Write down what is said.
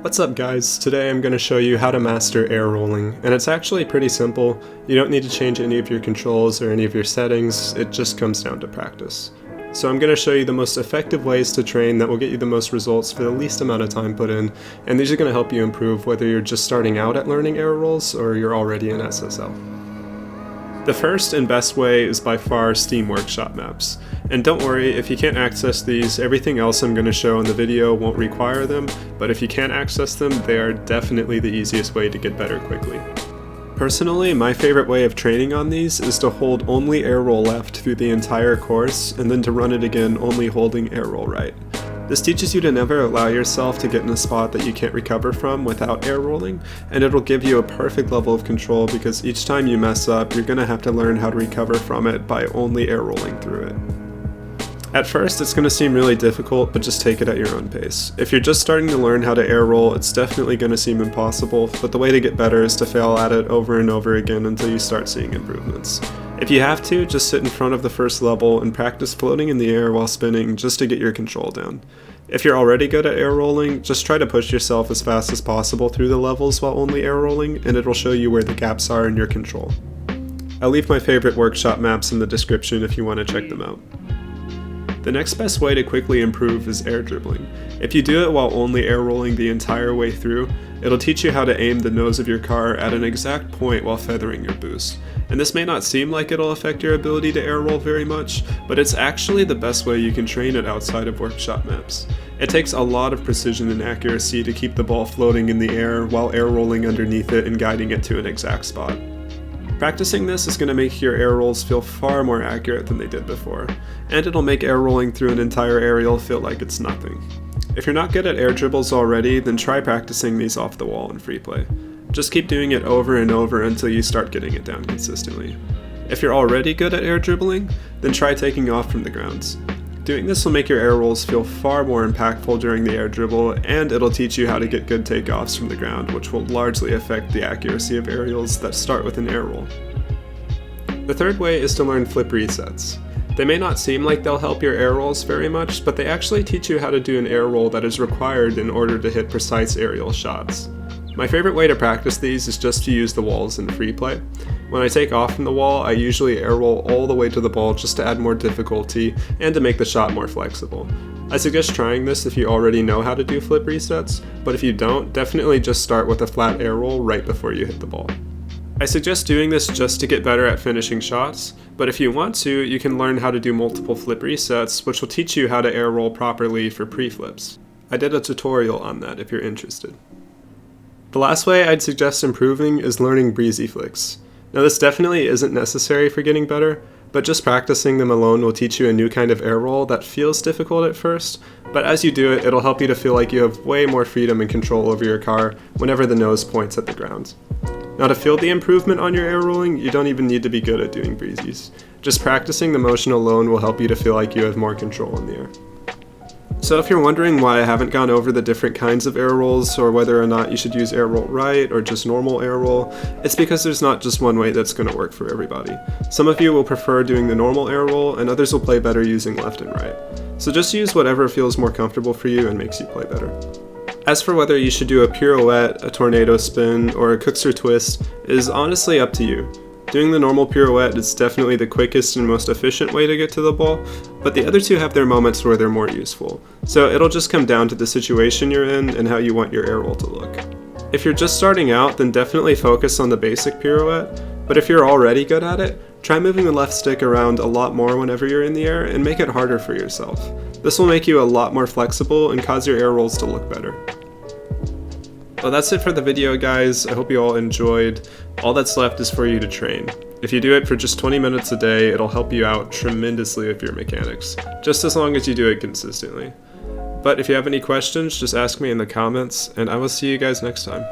What's up guys, today I'm going to show you how to master air rolling, and it's actually pretty simple. You don't need to change any of your controls or any of your settings, it just comes down to practice. So I'm going to show you the most effective ways to train that will get you the most results for the least amount of time put in, and these are going to help you improve whether you're just starting out at learning air rolls or you're already in SSL. The first and best way is by far Steam Workshop maps. And don't worry, if you can't access these, everything else I'm going to show in the video won't require them, but if you can't access them, they are definitely the easiest way to get better quickly. Personally, my favorite way of training on these is to hold only air roll left through the entire course, and then to run it again only holding air roll right. This teaches you to never allow yourself to get in a spot that you can't recover from without air rolling, and it'll give you a perfect level of control because each time you mess up, you're going to have to learn how to recover from it by only air rolling through it. At first, it's going to seem really difficult, but just take it at your own pace. If you're just starting to learn how to air roll, it's definitely going to seem impossible, but the way to get better is to fail at it over and over again until you start seeing improvements. If you have to, just sit in front of the first level and practice floating in the air while spinning just to get your control down. If you're already good at air rolling, just try to push yourself as fast as possible through the levels while only air rolling, and it'll show you where the gaps are in your control. I'll leave my favorite workshop maps in the description if you want to check them out. The next best way to quickly improve is air dribbling. If you do it while only air rolling the entire way through, it'll teach you how to aim the nose of your car at an exact point while feathering your boost. And this may not seem like it'll affect your ability to air roll very much, but it's actually the best way you can train it outside of workshop maps. It takes a lot of precision and accuracy to keep the ball floating in the air while air rolling underneath it and guiding it to an exact spot. Practicing this is going to make your air rolls feel far more accurate than they did before, and it'll make air rolling through an entire aerial feel like it's nothing. If you're not good at air dribbles already, then try practicing these off the wall in free play. Just keep doing it over and over until you start getting it down consistently. If you're already good at air dribbling, then try taking off from the grounds. Doing this will make your air rolls feel far more impactful during the air dribble, and it'll teach you how to get good takeoffs from the ground, which will largely affect the accuracy of aerials that start with an air roll. The third way is to learn flip resets. They may not seem like they'll help your air rolls very much, but they actually teach you how to do an air roll that is required in order to hit precise aerial shots. My favorite way to practice these is just to use the walls in free play. When I take off from the wall, I usually air roll all the way to the ball just to add more difficulty and to make the shot more flexible. I suggest trying this if you already know how to do flip resets, but if you don't, definitely just start with a flat air roll right before you hit the ball. I suggest doing this just to get better at finishing shots, but if you want to, you can learn how to do multiple flip resets, which will teach you how to air roll properly for pre-flips. I did a tutorial on that if you're interested. The last way I'd suggest improving is learning Breezi Flicks. Now this definitely isn't necessary for getting better, but just practicing them alone will teach you a new kind of air roll that feels difficult at first, but as you do it, it'll help you to feel like you have way more freedom and control over your car whenever the nose points at the ground. Now to feel the improvement on your air rolling, you don't even need to be good at doing breezes. Just practicing the motion alone will help you to feel like you have more control in the air. So if you're wondering why I haven't gone over the different kinds of air rolls or whether or not you should use air roll right or just normal air roll, it's because there's not just one way that's going to work for everybody. Some of you will prefer doing the normal air roll and others will play better using left and right. So just use whatever feels more comfortable for you and makes you play better. As for whether you should do a pirouette, a tornado spin, or a cookster twist is honestly up to you. Doing the normal pirouette is definitely the quickest and most efficient way to get to the ball, but the other two have their moments where they're more useful. So it'll just come down to the situation you're in and how you want your air roll to look. If you're just starting out, then definitely focus on the basic pirouette, but if you're already good at it, try moving the left stick around a lot more whenever you're in the air and make it harder for yourself. This will make you a lot more flexible and cause your air rolls to look better. Well, that's it for the video, guys. I hope you all enjoyed. All that's left is for you to train. If you do it for just 20 minutes a day, it'll help you out tremendously with your mechanics, just as long as you do it consistently. But if you have any questions, just ask me in the comments, and I will see you guys next time.